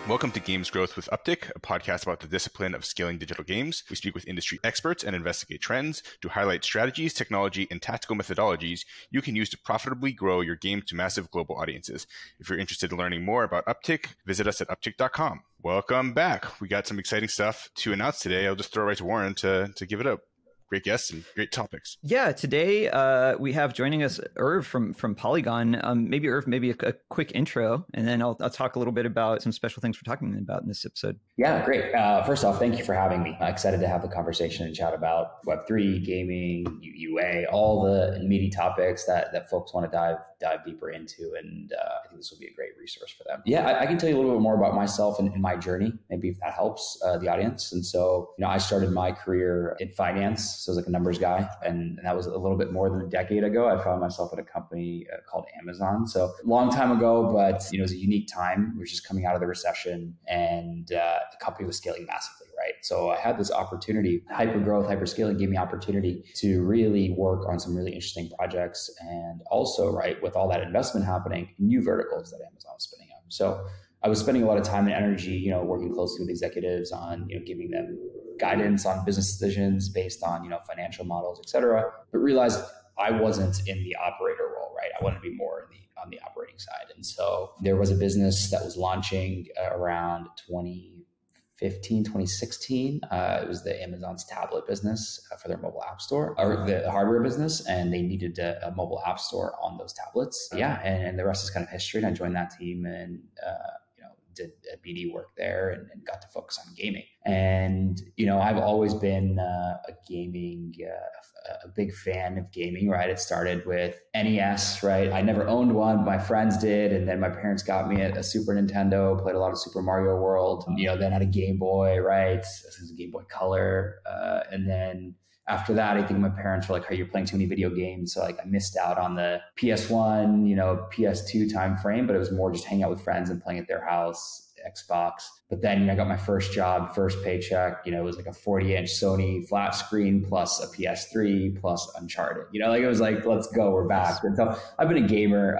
Welcome to Games Growth with Upptic, a podcast about the discipline of scaling digital games. We speak with industry experts and investigate trends to highlight strategies, technology, and tactical methodologies you can use to profitably grow your game to massive global audiences. If you're interested in learning more about Upptic, visit us at upptic.com. Welcome back. We got some exciting stuff to announce today. I'll just throw it right to Warren to give it up. Great guests and great topics. Yeah, today we have joining us Irv from Polygon. Maybe Irv, a quick intro, and then I'll talk a little bit about some special things we're talking about in this episode. Yeah, great. First off, thank you for having me. I'm excited to have the conversation and chat about web3, gaming, UA, all the meaty topics that folks want to dive deeper into, and I think this will be a great resource for them. Yeah, I can tell you a little bit more about myself and my journey, maybe if that helps the audience. And so, I started my career in finance. So I was like a numbers guy. And that was a little bit more than a decade ago. I found myself at a company called Amazon. So long time ago, but it was a unique time. We were just coming out of the recession and the company was scaling massively, right? So I had this opportunity, hyper-growth, hyper-scaling gave me opportunity to really work on some really interesting projects. And also, right, with all that investment happening, new verticals that Amazon was spinning up. So I was spending a lot of time and energy, working closely with executives on, giving them guidance on business decisions based on, financial models, et cetera, but realized I wasn't in the operator role, right? I wanted to be more on the operating side. And so there was a business that was launching around 2015, 2016. It was the Amazon's tablet business for their mobile app store, or the hardware business, and they needed a mobile app store on those tablets. Yeah, and the rest is kind of history. And I joined that team and did BD work there and got to focus on gaming. And, I've always been a big fan of gaming, right? It started with NES, right? I never owned one. My friends did. And then my parents got me a Super Nintendo, played a lot of Super Mario World, then had a Game Boy, right? This is a Game Boy Color. And then after that, I think my parents were like, "Hey, you're playing too many video games." So I missed out on the PS1, PS2 time frame, but it was more just hanging out with friends and playing at their house, Xbox. But then, I got my first job, first paycheck, it was like a 40-inch Sony flat screen plus a PS3 plus Uncharted. It was like, let's go, we're back. And so I've been a gamer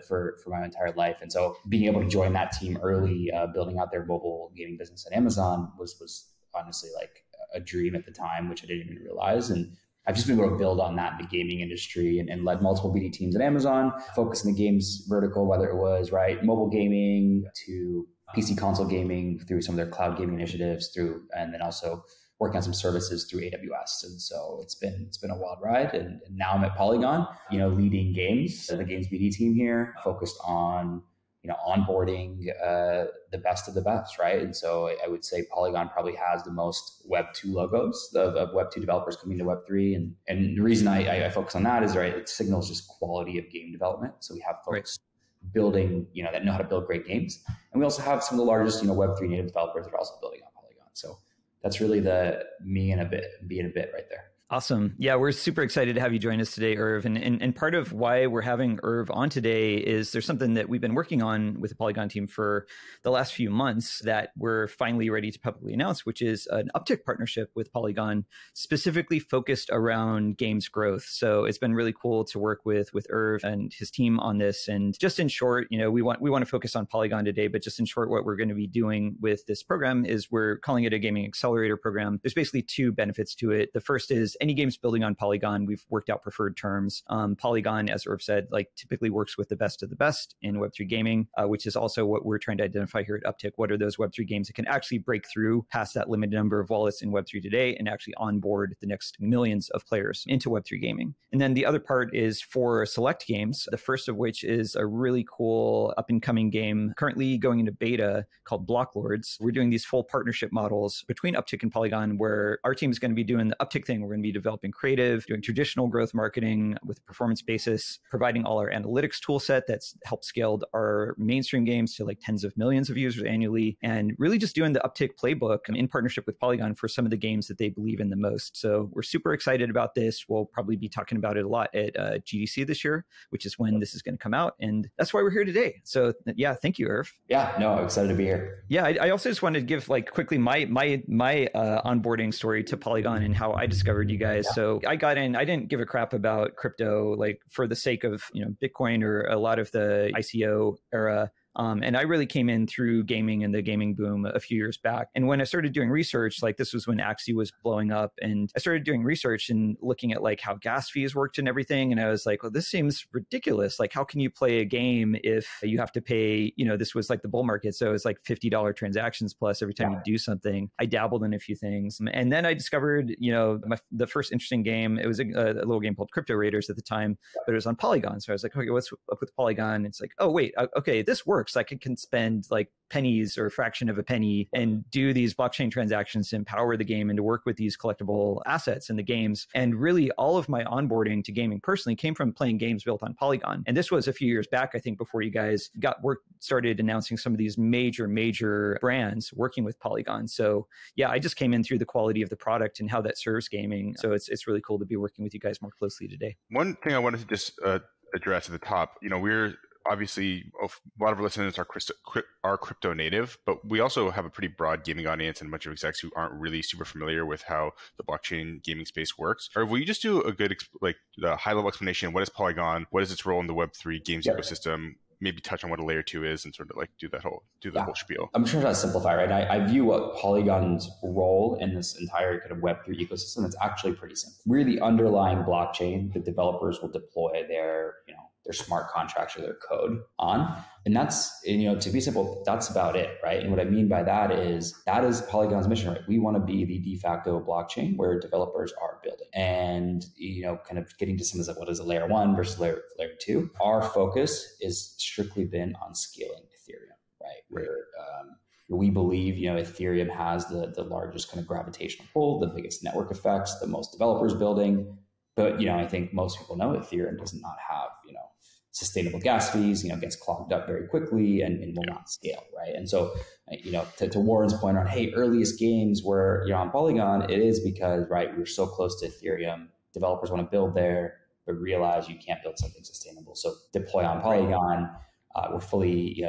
for my entire life. And so being able to join that team early, building out their mobile gaming business at Amazon was honestly like a dream at the time, which I didn't even realize. And I've just been able to build on that in the gaming industry and led multiple BD teams at Amazon, focused in the games vertical, whether it was mobile gaming to PC console gaming through some of their cloud gaming initiatives and then also working on some services through AWS. And so it's been a wild ride. And now I'm at Polygon, leading games, the games BD team here, focused on onboarding the best of the best, right? And so I would say Polygon probably has the most Web2 logos of Web2 developers coming to Web3. And the reason I focus on that is, right, it signals just quality of game development. So we have folks building, that know how to build great games. And we also have some of the largest, Web3 native developers that are also building on Polygon. So that's really the me and a bit right there. Awesome. Yeah, we're super excited to have you join us today, Irv. And part of why we're having Irv on today is there's something that we've been working on with the Polygon team for the last few months that we're finally ready to publicly announce, which is an Upptic partnership with Polygon, specifically focused around games growth. So it's been really cool to work with Irv and his team on this. And just in short, we want to focus on Polygon today, but just in short, what we're going to be doing with this program is we're calling it a gaming accelerator program. There's basically two benefits to it. The first is any games building on Polygon, we've worked out preferred terms. Polygon, as Irv said, typically works with the best of the best in Web3 gaming, which is also what we're trying to identify here at Upptic. What are those Web3 games that can actually break through past that limited number of wallets in Web3 today and actually onboard the next millions of players into Web3 gaming? And then the other part is for select games, the first of which is a really cool up-and-coming game currently going into beta called Block Lords. We're doing these full partnership models between Upptic and Polygon where our team is going to be doing the Upptic thing. We're going to be developing creative, doing traditional growth marketing with a performance basis, providing all our analytics tool set that's helped scaled our mainstream games to tens of millions of users annually, and really just doing the Upptic playbook in partnership with Polygon for some of the games that they believe in the most. So we're super excited about this. We'll probably be talking about it a lot at GDC this year, which is when this is going to come out. And that's why we're here today. So yeah, thank you, Irv. Yeah, no, I'm excited to be here. Yeah, I also just wanted to give quickly my onboarding story to Polygon and how I discovered you guys. Yeah. So I got in, I didn't give a crap about crypto, for the sake of, Bitcoin or a lot of the ICO era. And I really came in through gaming and the gaming boom a few years back. And when I started doing research, like this was when Axie was blowing up, and I started doing research and looking at like how gas fees worked and everything. And I was like, well, this seems ridiculous. Like, how can you play a game if you have to pay, this was like the bull market. So it was like $50 transactions plus every time you do something. I dabbled in a few things. And then I discovered, the first interesting game, it was a little game called Crypto Raiders at the time, but it was on Polygon. So I was like, okay, what's up with Polygon? It's like, oh, wait, okay, this works. Like, I can spend like pennies or a fraction of a penny and do these blockchain transactions to empower the game and to work with these collectible assets in the games. And really all of my onboarding to gaming personally came from playing games built on Polygon. And this was a few years back, I think, before you guys started announcing some of these major brands working with Polygon. So yeah, I just came in through the quality of the product and how that serves gaming. So it's really cool to be working with you guys more closely today. One thing I wanted to just address at the top, we're obviously, a lot of our listeners are crypto native, but we also have a pretty broad gaming audience and a bunch of execs who aren't really super familiar with how the blockchain gaming space works. Or will you just do a good, the high level explanation? What is Polygon? What is its role in the Web3 games ecosystem? Maybe touch on what a layer 2 is and sort of like do the whole spiel. I'm sure that's simplify, right? I view what Polygon's role in this entire kind of Web3 ecosystem. It's actually pretty simple. We're the underlying blockchain that developers will deploy their smart contracts or their code on. And that's, to be simple, that's about it, right? And what I mean by that is Polygon's mission, right? We want to be the de facto blockchain where developers are building. And, kind of getting to some of what is a layer 1 versus layer 2, our focus is strictly been on scaling Ethereum, right? Where we believe, Ethereum has the largest kind of gravitational pull, the biggest network effects, the most developers building. But, I think most people know Ethereum does not have, sustainable gas fees, gets clogged up very quickly and will not scale, right? And so, to Warren's point on, hey, earliest games were, on Polygon, it is because, right, we're so close to Ethereum, developers want to build there, but realize you can't build something sustainable. So deploy on Polygon. We're fully,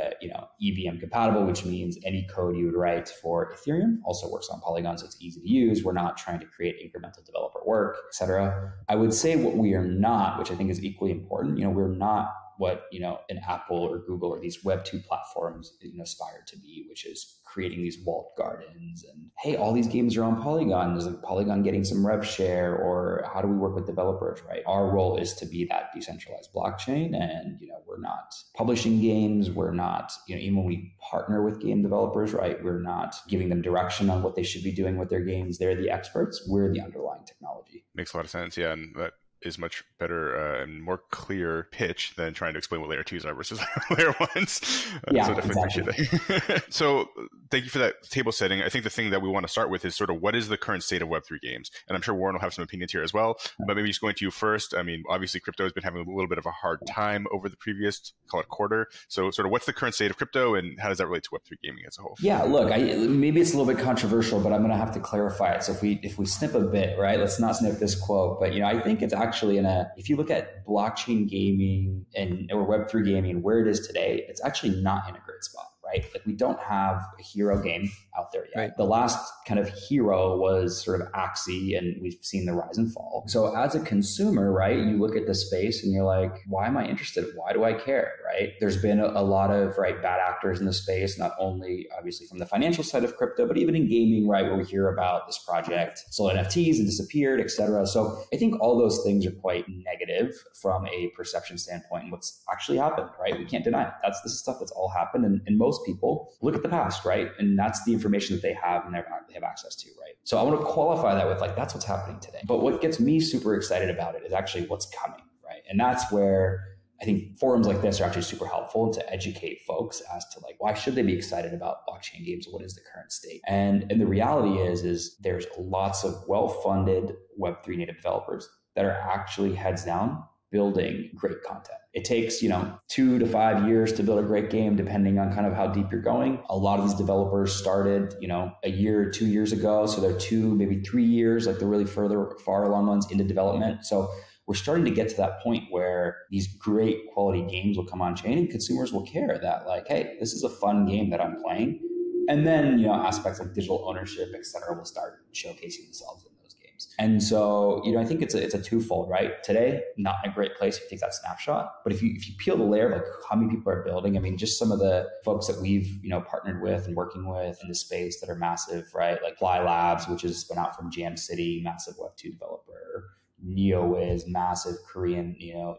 EVM compatible, which means any code you would write for Ethereum also works on Polygon, so it's easy to use. We're not trying to create incremental developer work, et cetera. I would say what we are not, which I think is equally important, we're not what, an Apple or Google or these Web2 platforms, aspire to be, which is creating these walled gardens and, hey, all these games are on Polygon. Is Polygon getting some rev share, or how do we work with developers, right? Our role is to be that decentralized blockchain. And, we're not publishing games. We're not, even when we partner with game developers, right, we're not giving them direction on what they should be doing with their games. They're the experts. We're the underlying technology. Makes a lot of sense. Yeah. And that is much better and more clear pitch than trying to explain what layer 2s are versus layer 1s. Yeah, so definitely exactly. Appreciate that. So thank you for that table setting. I think the thing that we want to start with is sort of what is the current state of Web3 games? And I'm sure Warren will have some opinions here as well, but maybe just going to you first. I mean, obviously crypto has been having a little bit of a hard time over the previous, call it quarter. So sort of what's the current state of crypto and how does that relate to Web3 gaming as a whole? Yeah, look, maybe it's a little bit controversial, but I'm going to have to clarify it. So if we snip a bit, right, let's not snip this quote, but I think it's actually if you look at blockchain gaming or Web3 gaming, where it is today, it's actually not in a great spot, right? Like we don't have a hero game out there yet. Right. The last kind of hero was sort of Axie, and we've seen the rise and fall. So as a consumer, right, you look at the space and you're like, why am I interested? Why do I care, right? There's been a lot of bad actors in the space, not only obviously from the financial side of crypto, but even in gaming, right, where we hear about this project sold NFTs and disappeared, et cetera. So I think all those things are quite negative from a perception standpoint and what's actually happened, right? We can't deny it. This is stuff that's all happened. And most people look at the past, right? And that's the information that they have and they have access to, right? So I want to qualify that with that's what's happening today. But what gets me super excited about it is actually what's coming, right? And that's where I think forums like this are actually super helpful to educate folks as to why should they be excited about blockchain games? What is the current state? And the reality is there's lots of well-funded Web3 native developers that are actually heads down building great content. It takes, 2 to 5 years to build a great game, depending on kind of how deep you're going. A lot of these developers started, a year or 2 years ago. So they're 2, maybe 3 years, the really far along ones into development. So we're starting to get to that point where these great quality games will come on chain and consumers will care that hey, this is a fun game that I'm playing. And then, aspects like digital ownership, et cetera, will start showcasing themselves in those games. games. And so, I think it's a twofold, right? Today, not in a great place if you take that snapshot. But if you peel the layer of like how many people are building, I mean, just some of the folks that we've, partnered with and working with in the space that are massive, right? Like Polygon Labs, which has spun out from Jam City, massive Web2 developer. NeoWiz, massive Korean,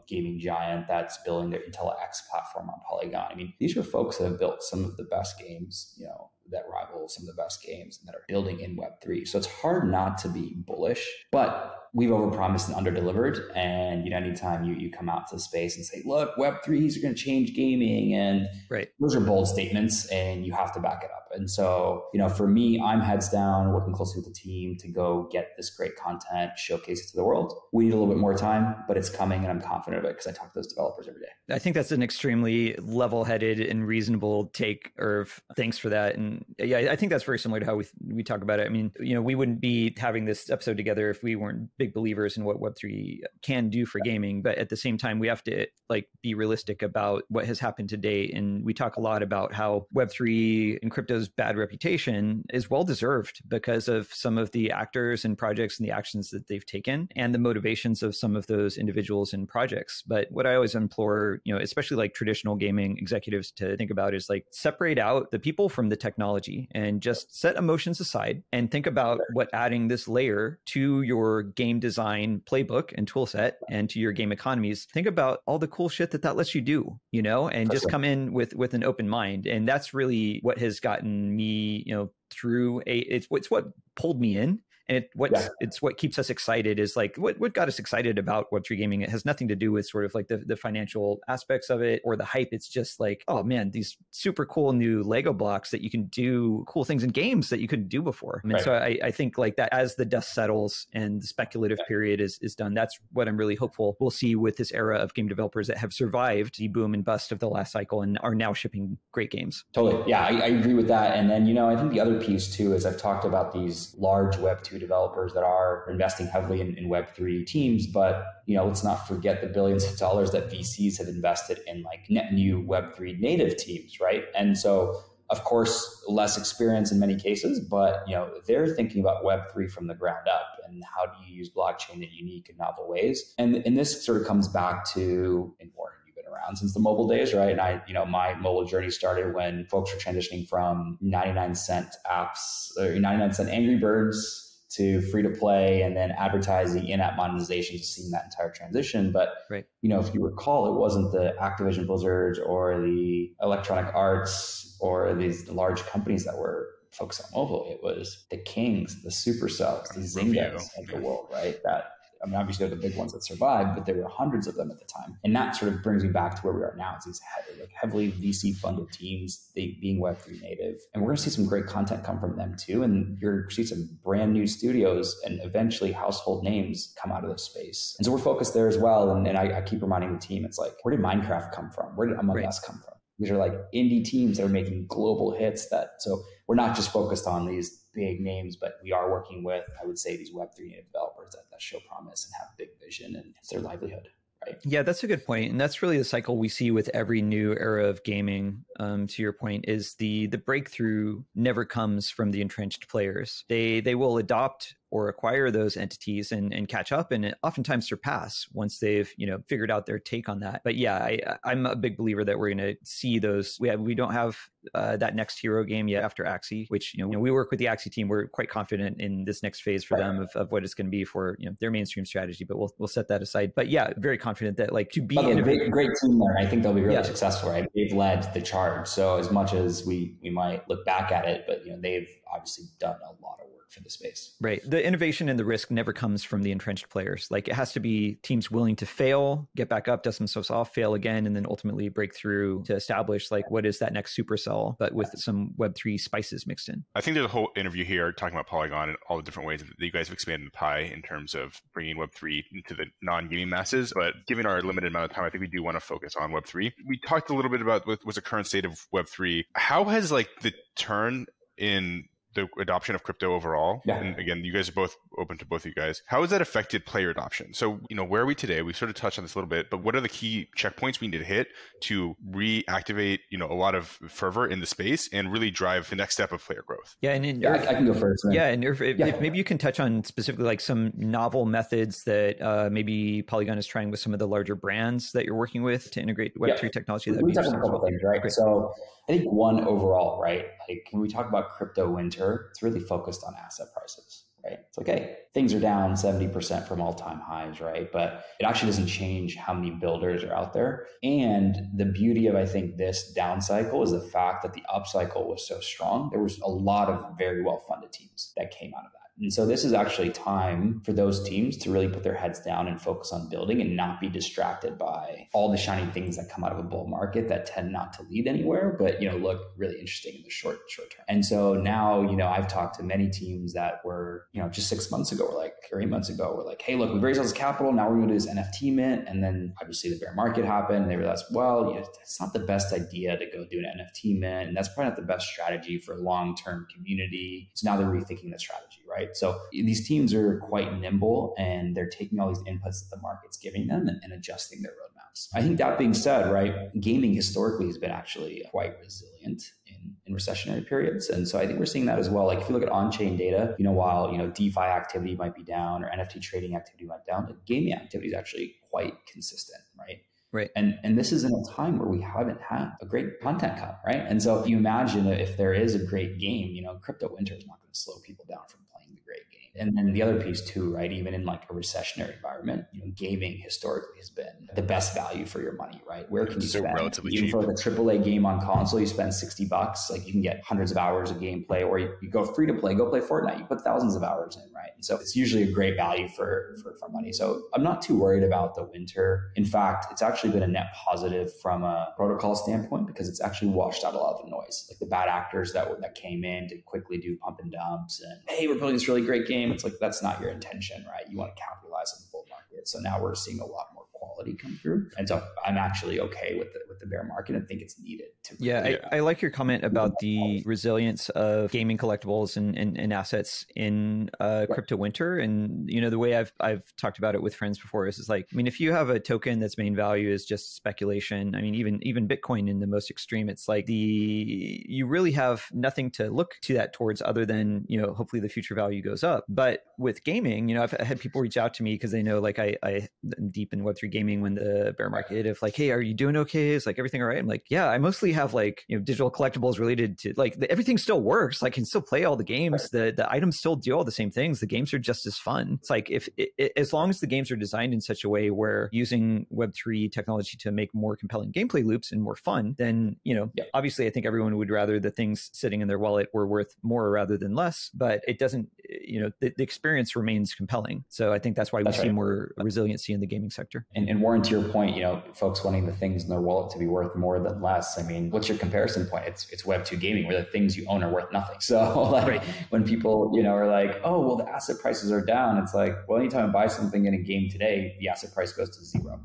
gaming giant that's building their Intel X platform on Polygon. I mean, these are folks that have built some of the best games, that rival some of the best games and that are building in Web3. So it's hard not to be bullish, but we've overpromised and underdelivered. And, anytime you come out to the space and say, look, Web3s are going to change gaming, and those are bold statements and you have to back it up. And so, for me, I'm heads down, working closely with the team to go get this great content, showcase it to the world. We need a little bit more time, but it's coming and I'm confident of it because I talk to those developers every day. I think that's an extremely level-headed and reasonable take, Irv. Thanks for that. And yeah, I think that's very similar to how we talk about it. I mean, we wouldn't be having this episode together if we weren't big believers in what Web3 can do for gaming. But at the same time, we have to be realistic about what has happened to date. And we talk a lot about how Web3 and crypto's bad reputation is well-deserved because of some of the actors and projects and the actions that they've taken and the motivations of some of those individuals and projects. But what I always implore, especially like traditional gaming executives to think about is separate out the people from the technology and just set emotions aside and think about what adding this layer to your game design playbook and tool set and to your game economies. Think about all the cool shit that lets you do, and just come in with an open mind. And that's really what has gotten me, through it's what pulled me in. And it's what keeps us excited is what got us excited about Web3 gaming. It has nothing to do with sort of the financial aspects of it or the hype. It's just oh man, these super cool new Lego blocks that you can do cool things in games that you couldn't do before. And so I think that as the dust settles and the speculative period is done, that's what I'm really hopeful we'll see with this era of game developers that have survived the boom and bust of the last cycle and are now shipping great games. Totally. Yeah, I agree with that. And then, I think the other piece too is I've talked about these large Web2 developers that are investing heavily in Web3 teams, but let's not forget the billions of dollars that VCs have invested in net new Web3 native teams, right? And so, of course, less experience in many cases, but they're thinking about Web3 from the ground up and how do you use blockchain in unique and novel ways. And this sort of comes back to, and Warren, around since the mobile days, right? And my mobile journey started when folks were transitioning from 99-cent apps or 99-cent Angry Birds to free to play and then advertising in-app monetization, just seeing that entire transition. But, if you recall, it wasn't the Activision Blizzards or the Electronic Arts or these large companies that were focused on mobile. It was the Kings, the Supercells, the Zyngas of the world, right? Obviously they're the big ones that survived, but there were hundreds of them at the time. And that sort of brings me back to where we are now. It's these heavily VC-funded teams, they being Web3 native. And we're going to see some great content come from them too. And you're going to see some brand new studios and eventually household names come out of this space. And so we're focused there as well. And I keep reminding the team, it's where did Minecraft come from? Where did Among Us come from? These are indie teams that are making global hits so we're not just focused on these big names, but we are working with, I would say, these Web3 native developers that show promise and have big vision, and it's their livelihood. Right. Yeah, that's a good point. And that's really the cycle we see with every new era of gaming. To your point, is the breakthrough never comes from the entrenched players. They will adopt or acquire those entities and catch up and oftentimes surpass once they've figured out their take on that. But yeah, I'm a big believer that we're going to see those. We don't have that next hero game yet after Axie, which we work with the Axie team. We're quite confident in this next phase for them of what it's going to be for their mainstream strategy. But we'll set that aside. But yeah, very confident that to be great team there. I think they'll be really successful. Right, they've led the charge. So as much as we might look back at it, but they've obviously done a lot of work for the space. Right. The innovation and the risk never comes from the entrenched players. It has to be teams willing to fail, get back up, dust themselves off, fail again, and then ultimately break through to establish what is that next supercell, but with some Web3 spices mixed in. I think there's a whole interview here talking about Polygon and all the different ways that you guys have expanded the pie in terms of bringing Web3 into the non-gaming masses. But given our limited amount of time, I think we do want to focus on Web3. We talked a little bit about what was the current state of Web3. How has the turn in the adoption of crypto overall. Yeah. And again, you guys are both open to both of you guys. How has that affected player adoption? So, where are we today? We sort of touched on this a little bit, but what are the key checkpoints we need to hit to reactivate, a lot of fervor in the space and really drive the next step of player growth? Yeah, and I can go first. Man. Yeah, and if maybe you can touch on specifically like some novel methods that maybe Polygon is trying with some of the larger brands that you're working with to integrate Web3 technology. We talk about a couple things, right? Great. So I think one overall, right? Like when we talk about crypto winter, it's really focused on asset prices, right? It's okay, things are down 70% from all-time highs, right? But it actually doesn't change how many builders are out there. And the beauty of, I think, this down cycle is the fact that the up cycle was so strong. There was a lot of very well-funded teams that came out of that. And so this is actually time for those teams to really put their heads down and focus on building and not be distracted by all the shiny things that come out of a bull market that tend not to lead anywhere, but look really interesting in the short term. And so now, I've talked to many teams that were, just 6 months ago or 8 months ago, we're like, hey, look, we've raised all this capital. Now we're going to do this NFT mint. And then obviously the bear market happened. And they realized, well, it's not the best idea to go do an NFT mint. And that's probably not the best strategy for long-term community. So now they're rethinking the strategy, right? So these teams are quite nimble and they're taking all these inputs that the market's giving them and adjusting their roadmaps. I think that being said, right, gaming historically has been actually quite resilient in recessionary periods. And so I think we're seeing that as well. Like if you look at on-chain data, while, DeFi activity might be down or NFT trading activity might be down, gaming activity is actually quite consistent, right? Right. And this is in a time where we haven't had a great content cut, right? And so you imagine if there is a great game, crypto winter is not going to slow people down from playing the great game. And then the other piece too, right? Even in like a recessionary environment, gaming historically has been the best value for your money, right? Where can you spend? Relatively even cheap. for the AAA game on console, you spend $60. Like you can get hundreds of hours of gameplay, or you go free to play, go play Fortnite. You put thousands of hours in, right? And so it's usually a great value for money. So I'm not too worried about the winter. In fact, it's actually been a net positive from a protocol standpoint because it's actually washed out a lot of the noise. Like the bad actors that came in to quickly do pump and dumps and, hey, we're building this really great game. It's like, that's not your intention, right? You want to capitalize on the bull market. So now we're seeing a lot more quality come through. And so I'm actually okay with the bear market and think it's needed to. Yeah, I like your comment about the resilience of gaming collectibles and assets in crypto winter. And, the way I've talked about it with friends before is like, if you have a token that's main value is just speculation, even Bitcoin in the most extreme, it's like you really have nothing to look to that towards other than, hopefully the future value goes up. But with gaming, I've had people reach out to me because they know like I'm deep in Web3 gaming when the bear market hit of like, hey, are you doing okay? Is like everything all right? I'm like, yeah, I mostly have like, digital collectibles related to like everything still works. I can still play all the games. The items still do all the same things. The games are just as fun. It's like as long as the games are designed in such a way where using Web3 technology to make more compelling gameplay loops and more fun, then, obviously I think everyone would rather the things sitting in their wallet were worth more rather than less, but it doesn't, the experience remains compelling. So I think that's why we see more resiliency in the gaming sector. And Warren, to your point, folks wanting the things in their wallet to be worth more than less. What's your comparison point? It's Web2 gaming where the things you own are worth nothing. So when people, are like, oh, well, the asset prices are down. It's like, well, anytime I buy something in a game today, the asset price goes to zero.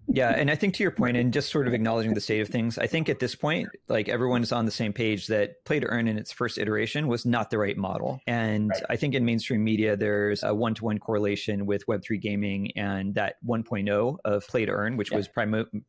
Yeah. And I think to your point, and just sort of acknowledging the state of things, I think at this point, like everyone is on the same page that play to earn in its first iteration was not the right model. And I think in mainstream media, there's a one-to-one correlation with Web3 gaming and that 1.0 of play to earn, which was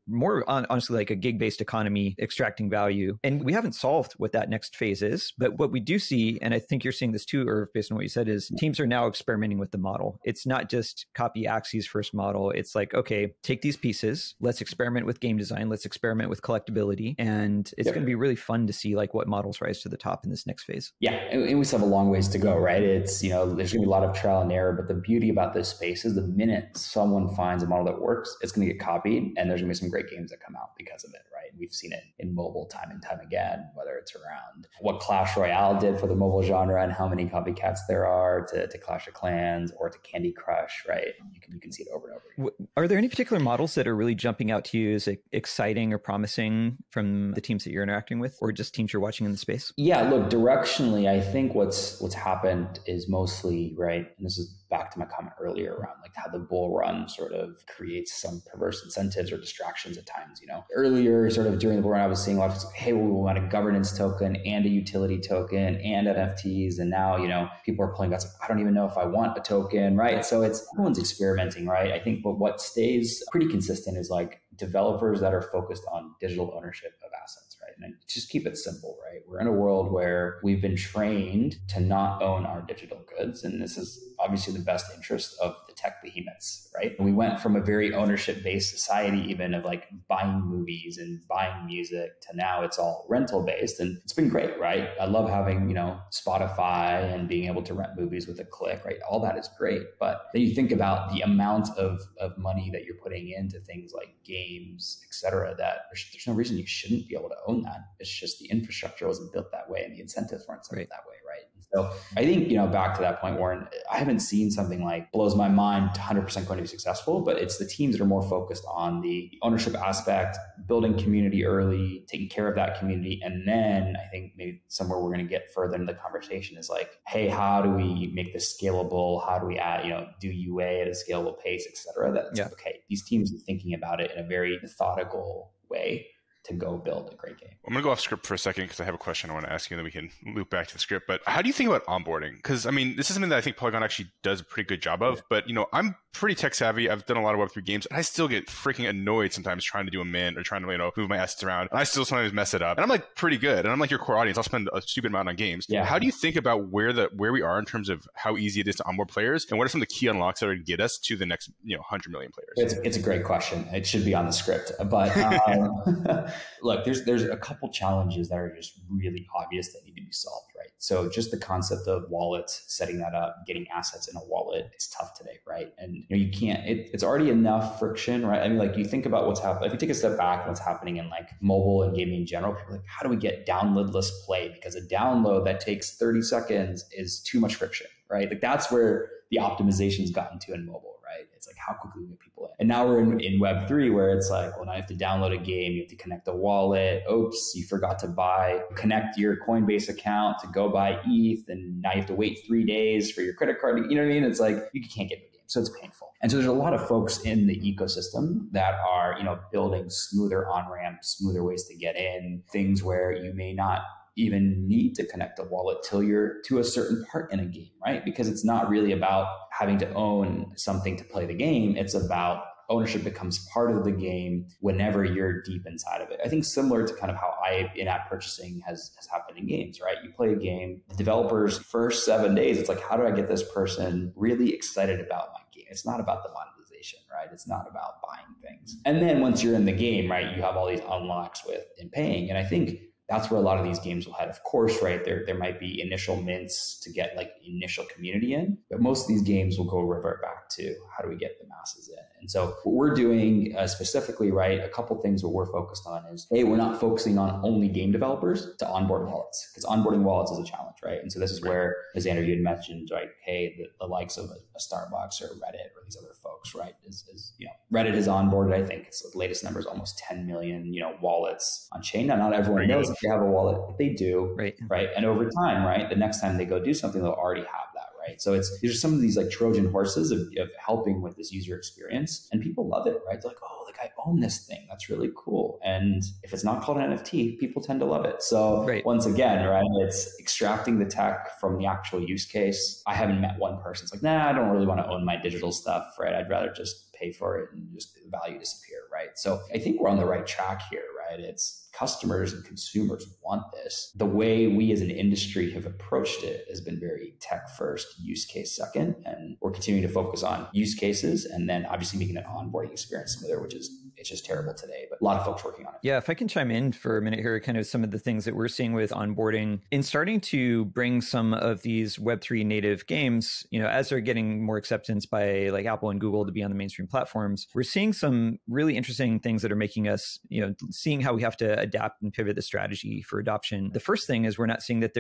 more honestly like a gig-based economy extracting value. And we haven't solved what that next phase is. But what we do see, and I think you're seeing this too, Irv, based on what you said, is teams are now experimenting with the model. It's not just copy Axie's first model. It's like, okay, take these pieces. Let's experiment with game design. Let's experiment with collectability. And it's going to be really fun to see like what models rise to the top in this next phase. Yeah. And we still have a long ways to go, right? It's, there's going to be a lot of trial and error, but the beauty about this space is the minute someone finds a model that works, it's going to get copied and there's going to be some great games that come out because of it, right? We've seen it in mobile time and time again, whether it's around what Clash Royale did for the mobile genre and how many copycats there are to Clash of Clans or to Candy Crush, right? You can see it over and over again. Are there any particular models that are really jumping out to you as exciting or promising from the teams that you're interacting with or just teams you're watching in the space? Yeah, look, directionally, I think what's happened is mostly, right, and this is back to my comment earlier around like how the bull run sort of creates some perverse incentives or distractions at times. Earlier sort of during the bull run, I was seeing a lot of like, hey, well, we want a governance token and a utility token and NFTs. And now, people are pulling out, like, I don't even know if I want a token, right? So everyone's experimenting, right? I think, but what stays pretty consistent is like developers that are focused on digital ownership of assets, right? And just keep it simple, right? We're in a world where we've been trained to not own our digital goods. And this is obviously the best interest of the tech behemoths, right? We went from a very ownership-based society, even of like buying movies and buying music, to now it's all rental-based. And it's been great, right? I love having, Spotify and being able to rent movies with a click, right? All that is great. But then you think about the amount of money that you're putting into things like games, et cetera, that there's no reason you shouldn't be able to own that. It's just the infrastructure wasn't built that way and the incentives weren't set up that way, right? So I think, back to that point, Warren, I haven't seen something like blows my mind 100% going to be successful, but it's the teams that are more focused on the ownership aspect, building community early, taking care of that community. And then I think maybe somewhere we're going to get further into the conversation is like, hey, how do we make this scalable? How do we add, do UA at a scalable pace, et cetera? That's okay. These teams are thinking about it in a very methodical way to go build a great game. I'm going to go off script for a second because I have a question I want to ask you and then we can loop back to the script. But how do you think about onboarding? Because this is something that I think Polygon actually does a pretty good job of. But, I'm pretty tech savvy. I've done a lot of Web3 games and I still get freaking annoyed sometimes trying to do a mint or trying to, move my assets around. And I still sometimes mess it up. And I'm like pretty good. And I'm like your core audience. I'll spend a stupid amount on games. Yeah. How do you think about where we are in terms of how easy it is to onboard players? And what are some of the key unlocks that are going to get us to the next, 100 million players? It's a great question. It should be on the script. But look, there's a couple challenges that are just really obvious that need to be solved, right? So just the concept of wallets, setting that up, getting assets in a wallet, it's tough today, right? And you can't, it's already enough friction, right? Like you think about what's happening, if you take a step back, what's happening in like mobile and gaming in general, people are like, how do we get downloadless play? Because a download that takes 30 seconds is too much friction, right? Like that's where the optimization's gotten to in mobile, right? It's like how quickly we get people in. And now we're in Web3 where it's like, well, now you have to download a game, you have to connect a wallet. Oops, you forgot to connect your Coinbase account to go buy ETH. And now you have to wait 3 days for your credit card. You know what I mean? It's like, you can't get the game. So it's painful. And so there's a lot of folks in the ecosystem that are, building smoother on-ramps, smoother ways to get in, things where you may not even need to connect a wallet till you're to a certain part in a game, right? Because it's not really about having to own something to play the game. It's about ownership becomes part of the game whenever you're deep inside of it. I think similar to kind of how in-app purchasing has happened in games, right? You play a game, the developer's first 7 days, it's like, how do I get this person really excited about my game? It's not about the monetization, right? It's not about buying things. And then once you're in the game, right, you have all these unlocks in paying. And I think that's where a lot of these games will head. Of course, right, there might be initial mints to get like initial community in, but most of these games will revert back to how do we get the masses in. And so what we're doing specifically, right, a couple things what we're focused on is, hey, we're not focusing on only game developers to onboard wallets, because onboarding wallets is a challenge, right? And so this is where, as Xander, you had mentioned, like, hey, the likes of a Starbucks or Reddit or these other folks, right, is Reddit has onboarded, I think it's the latest number is almost 10 million, wallets on chain. Now, not everyone knows if they have a wallet, but they do, right? And over time, right, the next time they go do something, they'll already have that, right? So these are some of these like Trojan horses of helping with this user experience, and people love it, right? They're like, oh, like I own this thing. That's really cool. And if it's not called an NFT, people tend to love it. So once again, right, it's extracting the tech from the actual use case. I haven't met one person that's like, nah, I don't really want to own my digital stuff, right? I'd rather just pay for it and just the value disappear, right? So I think we're on the right track here, right? It's customers and consumers want this. The way we as an industry have approached it has been very tech first, use case second. And we're continuing to focus on use cases and then obviously making an onboarding experience smoother, which is, it's just terrible today, but a lot of folks working on it. Yeah, if I can chime in for a minute here, kind of some of the things that we're seeing with onboarding in starting to bring some of these Web3 native games, as they're getting more acceptance by like Apple and Google to be on the mainstream platforms, we're seeing some really interesting things that are making us, seeing how we have to adapt and pivot the strategy for adoption. The first thing is we're not seeing that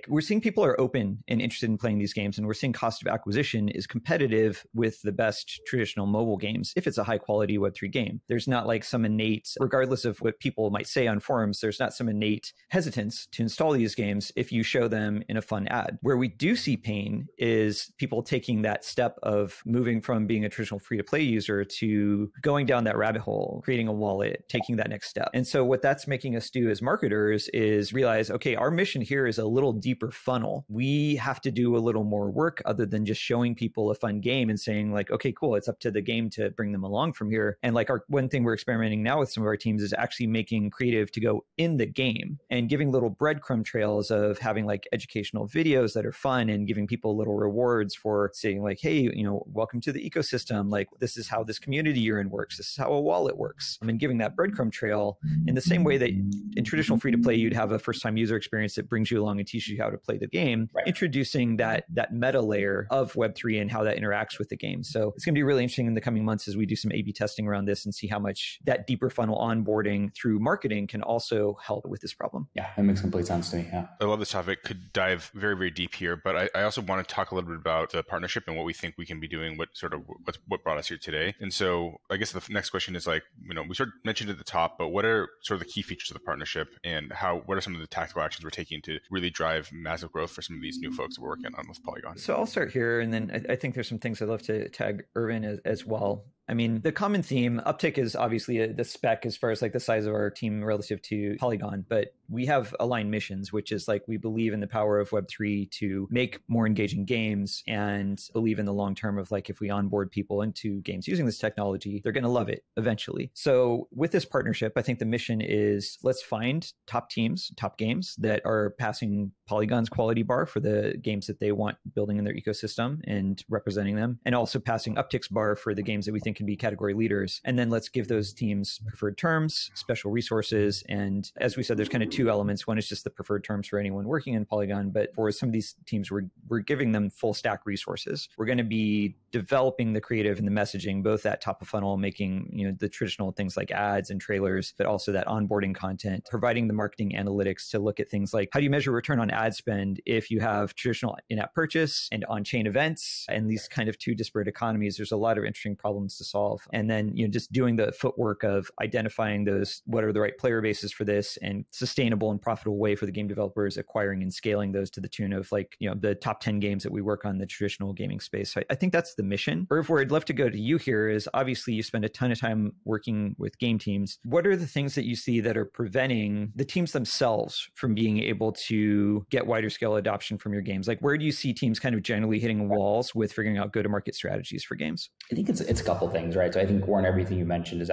we're seeing people are open and interested in playing these games, and we're seeing cost of acquisition is competitive with the best traditional mobile games if it's a high quality Web3 game. There's not like some innate, regardless of what people might say on forums, there's not some innate hesitance to install these games if you show them in a fun ad. Where we do see pain is people taking that step of moving from being a traditional free-to-play user to going down that rabbit hole, creating a wallet, taking that next step. And so what that's making us do as marketers is realize, okay, our mission here is a little deeper funnel. We have to do a little more work other than just showing people a fun game and saying like, okay, cool, it's up to the game to bring them along from here. And like our one thing we're experimenting now with some of our teams is actually making creative to go in the game and giving little breadcrumb trails of having like educational videos that are fun and giving people little rewards for saying like, hey, you know, welcome to the ecosystem. Like, this is how this community you're in works. This is how a wallet works. I mean, giving that breadcrumb trail in the same way that in traditional free to play, you'd have a first time user experience that brings you along and teaches you how to play the game, right. Introducing that meta layer of Web3 and how that interacts with the game. So it's going to be really interesting in the coming months as we do some A/B testing around this and see how much that deeper funnel onboarding through marketing can also help with this problem. Yeah, that makes complete sense to me. Yeah, I love this topic. Could dive very, very deep here, but I also want to talk a little bit about the partnership and what we think we can be doing, what brought us here today. And so I guess the next question is like, you know, we sort of mentioned at the top, but what are sort of the key features of the partnership and what are some of the tactical actions we're taking to really drive massive growth for some of these new folks that we're working on with Polygon? So I'll start here, and then I think there's some things I'd love to tag Irvin as well. I mean, the common theme, Upptic is obviously the spec as far as like the size of our team relative to Polygon, but we have aligned missions, which is like we believe in the power of Web3 to make more engaging games and believe in the long term of like if we onboard people into games using this technology, they're going to love it eventually. So with this partnership, I think the mission is let's find top teams, top games that are passing Polygon's quality bar for the games that they want building in their ecosystem and representing them, and also passing Upptic's bar for the games that we think can be category leaders. And then let's give those teams preferred terms, special resources. And as we said, there's kind of two elements. One is just the preferred terms for anyone working in Polygon. But for some of these teams, we're giving them full stack resources. We're going to be developing the creative and the messaging, both at top of funnel, making, you know, the traditional things like ads and trailers, but also that onboarding content, providing the marketing analytics to look at things like how do you measure return on ad spend if you have traditional in-app purchase and on-chain events and these kind of two disparate economies. There's a lot of interesting problems to solve. And then, you know, just doing the footwork of identifying those, what are the right player bases for this and sustainable and profitable way for the game developers, acquiring and scaling those to the tune of like, you know, the top 10 games that we work on in the traditional gaming space. So I think that's the mission. Irv, where I'd love to go to you here is obviously you spend a ton of time working with game teams. What are the things that you see that are preventing the teams themselves from being able to get wider scale adoption from your games? Like where do you see teams kind of generally hitting walls with figuring out go-to-market strategies for games? I think it's a couple things, right? So I think, Warren, everything you mentioned is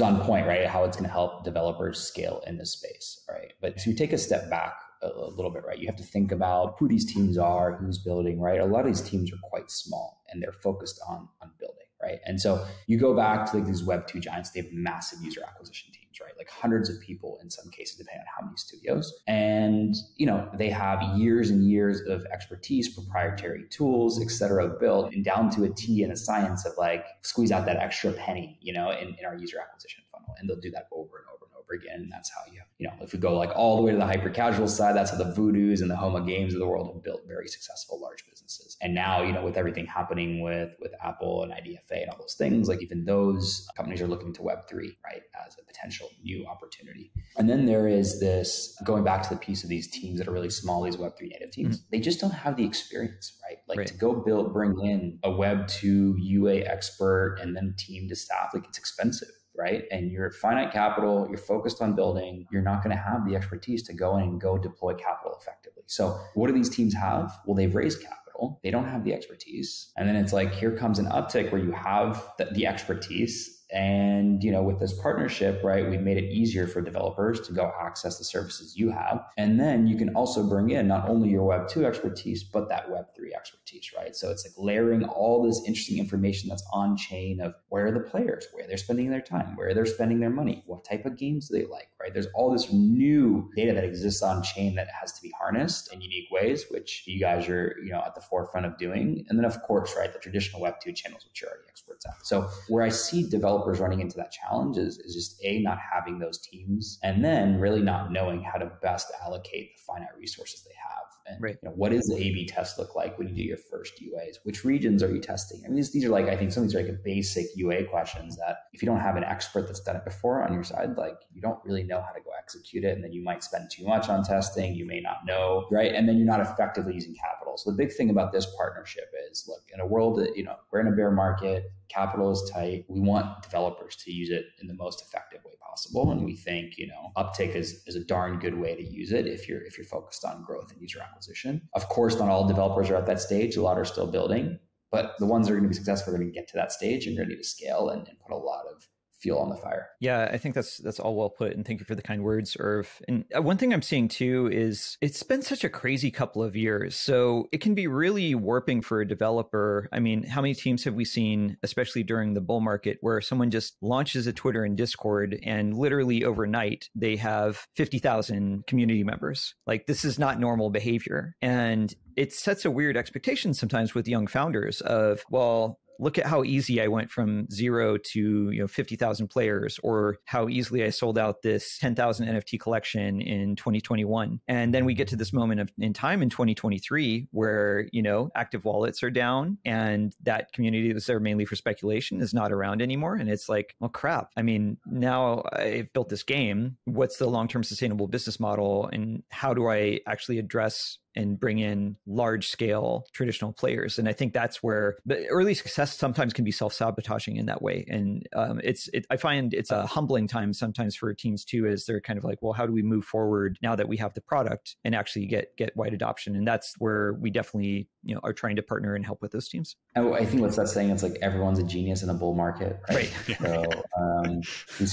on point, right? How it's going to help developers scale in this space, right? But if you take a step back a little bit, right, you have to think about who these teams are, who's building, right? A lot of these teams are quite small and they're focused on building, right? And so you go back to like these Web2 giants, they have massive user acquisition teams, right? Like hundreds of people in some cases, depending on how many studios. And, you know, they have years and years of expertise, proprietary tools, et cetera, built and down to a T and a science of like squeeze out that extra penny, you know, in our user acquisition funnel. And they'll do that over and over and over again. And that's how you know, if we go like all the way to the hyper casual side, that's how the Voodoos and the Homa Games of the world have built very successful large businesses. And now, you know, with everything happening with Apple and IDFA and all those things, like even those companies are looking to Web3, right, as a potential new opportunity. And then there is this, going back to the piece of these teams that are really small, these Web3 native teams, they just don't have the experience, right? Like to go bring in a Web2 UA expert and then team to staff, like it's expensive. Right. And you're finite capital, you're focused on building, you're not going to have the expertise to go in and go deploy capital effectively. So what do these teams have? Well, they've raised capital. They don't have the expertise. And then it's like, here comes an Upptic where you have the expertise. And, you know, with this partnership, right, we've made it easier for developers to go access the services you have. And then you can also bring in not only your Web2 expertise, but that Web3 expertise, right? So it's like layering all this interesting information that's on chain of where are the players, where they're spending their time, where they're spending their money, what type of games do they like, right? There's all this new data that exists on chain that has to be harnessed in unique ways, which you guys are, you know, at the forefront of doing. And then of course, right, the traditional Web2 channels, which you're already experts at. So where I see developers running into that challenge is just not having those teams, and then really not knowing how to best allocate the finite resources they have. And you know, what does the A/B test look like when when you do your first UAs? Which regions are you testing? I mean, these are like, I think some of these are like a basic UA questions that if you don't have an expert that's done it before on your side, like you don't really know how to go execute it. And then you might spend too much on testing. You may not know, right? And then you're not effectively using capital. So the big thing about this partnership is, look, in a world that, we're in a bear market, capital is tight. We want developers to use it in the most effective way possible. And we think, Upptic is a darn good way to use it if you're focused on growth and user acquisition. Of course, not all developers are at that stage. A lot are still building, but the ones that are going to be successful are going to get to that stage and you're going to need to scale and put a lot of fuel on the fire. Yeah, I think that's all well put. And thank you for the kind words, Irv. And one thing I'm seeing too is it's been such a crazy couple of years. So it can be really warping for a developer. I mean, how many teams have we seen, especially during the bull market, where someone just launches a Twitter and Discord and literally overnight they have 50,000 community members? Like, this is not normal behavior. And it sets a weird expectation sometimes with young founders of, well, look at how easy I went from 0 to 50,000 players, or how easily I sold out this 10,000 NFT collection in 2021. And then we get to this moment in time in 2023 where active wallets are down, and that community that was there mainly for speculation is not around anymore. And it's like, well, crap. I mean, now I've built this game. What's the long-term sustainable business model, and how do I actually address and bring in large scale traditional players? And I think that's where the early success sometimes can be self-sabotaging in that way. And I find it's a humbling time sometimes for teams too, as they're kind of like, well, how do we move forward now that we have the product and actually get wide adoption? And that's where we definitely are trying to partner and help with those teams. I think what's that saying? It's like everyone's a genius in a bull market, right? So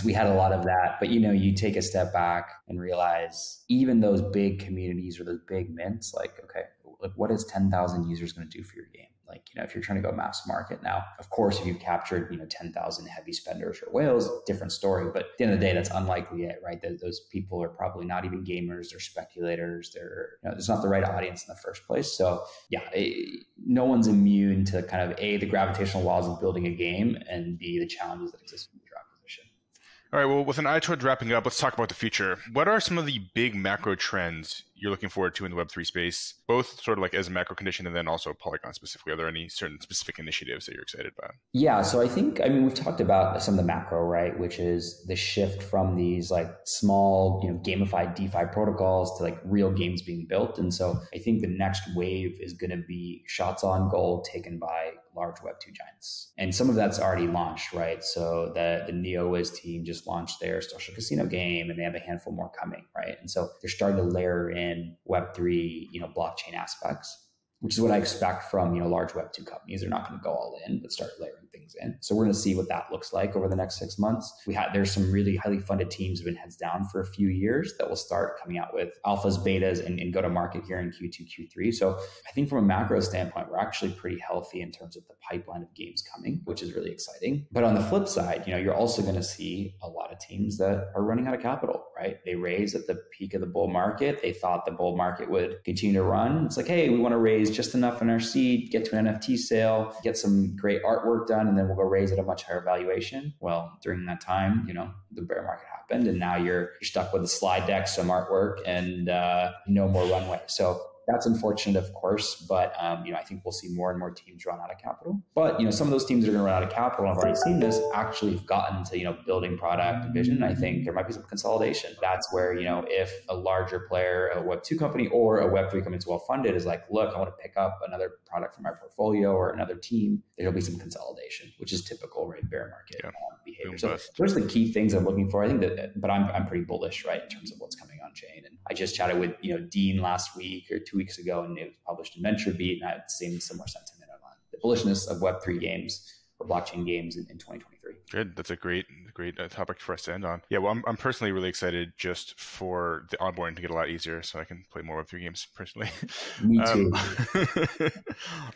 we had a lot of that, but you take a step back and realize even those big communities or those big mints, like, okay, what is 10,000 users going to do for your game? Like, if you're trying to go mass market now, of course, if you've captured, 10,000 heavy spenders or whales, different story. But at the end of the day, that's unlikely it, right? Those people are probably not even gamers. They're speculators. It's not the right audience in the first place. So yeah, no one's immune to kind of the gravitational laws of building a game, and B, the challenges that exist in user acquisition. All right, well, with an eye towards wrapping up, let's talk about the future. What are some of the big macro trends you're looking forward to in the Web3 space, both sort of like as a macro condition and then also Polygon specifically? Are there any certain specific initiatives that you're excited about? Yeah, so I think, we've talked about some of the macro, right, which is the shift from these like small, gamified DeFi protocols to like real games being built. And so I think the next wave is going to be shots on goal taken by large Web2 giants. And some of that's already launched, right? So the NeoWiz team just launched their social casino game, and they have a handful more coming, right? And so they're starting to layer in Web3, blockchain aspects, which is what I expect from, large Web2 companies. They're not going to go all in, but start layering things in. So we're going to see what that looks like over the next 6 months. There's some really highly funded teams who have been heads down for a few years that will start coming out with alphas, betas, and go to market here in Q2, Q3. So I think from a macro standpoint, we're actually pretty healthy in terms of the pipeline of games coming, which is really exciting. But on the flip side, you're also going to see a lot of teams that are running out of capital, right? They raised at the peak of the bull market. They thought the bull market would continue to run. It's like, hey, we want to raise just enough in our seed, get to an NFT sale, get some great artwork done, and then we'll go raise at a much higher valuation. Well, during that time, the bear market happened, and now you're stuck with a slide deck, some artwork, and no more runway. So that's unfortunate, of course, but I think we'll see more and more teams run out of capital. But some of those teams that are going to run out of capital, I've already seen this, actually have gotten to building product and vision. And I think there might be some consolidation. That's where if a larger player, a Web2 company or a Web3 company that's well funded is like, look, I want to pick up another product from my portfolio or another team, there'll be some consolidation, which is typical, right? Bear market behavior. So those are the key things I'm looking for. I think but I'm pretty bullish, right, in terms of what's coming on chain. And I just chatted with Dean last week or 2 weeks ago, and it was published in VentureBeat, and I had the same similar sentiment on the bullishness of Web3 games or blockchain games in 2023. Good. That's a great topic for us to end on. Yeah, well, I'm personally really excited just for the onboarding to get a lot easier so I can play more Web3 games personally. Me too.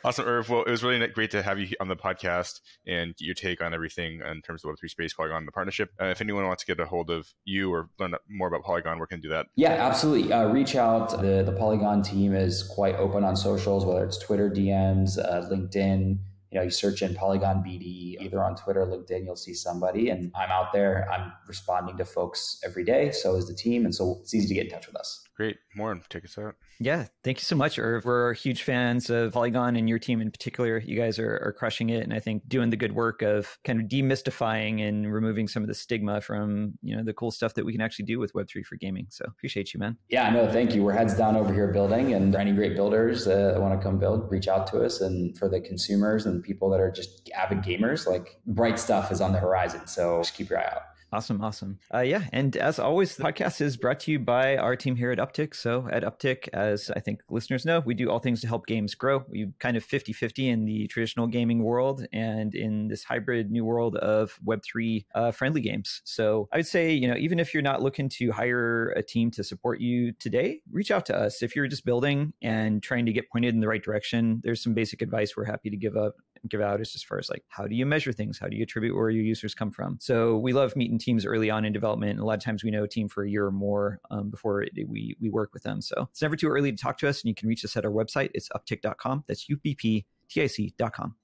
Awesome, Irv. Well, it was really great to have you on the podcast and get your take on everything in terms of Web3 space, Polygon, and the partnership. If anyone wants to get a hold of you or learn more about Polygon, where can they do that? Yeah, absolutely. Reach out. The Polygon team is quite open on socials, whether it's Twitter DMs, LinkedIn. You search in Polygon BD, either on Twitter or LinkedIn, you'll see somebody. And I'm out there. I'm responding to folks every day. So is the team. And so it's easy to get in touch with us. Great. Warren, take us out. Yeah, thank you so much, Irv. We're huge fans of Polygon and your team in particular. You guys are crushing it, and I think doing the good work of kind of demystifying and removing some of the stigma from the cool stuff that we can actually do with Web3 for gaming. So appreciate you, man. Yeah, no, thank you. We're heads down over here building, and any great builders that want to come build, reach out to us. And for the consumers and people that are just avid gamers, like bright stuff is on the horizon. So just keep your eye out. Awesome. Yeah. And as always, the podcast is brought to you by our team here at Upptic. So at Upptic, as I think listeners know, we do all things to help games grow. We kind of 50-50 in the traditional gaming world and in this hybrid new world of Web3 friendly games. So I would say, even if you're not looking to hire a team to support you today, reach out to us. If you're just building and trying to get pointed in the right direction, there's some basic advice we're happy to give out as far as like, how do you measure things? How do you attribute where your users come from? So we love meeting teams early on in development. And a lot of times we know a team for a year or more before we work with them. So it's never too early to talk to us, and you can reach us at our website. It's upptic.com. That's upptic.com.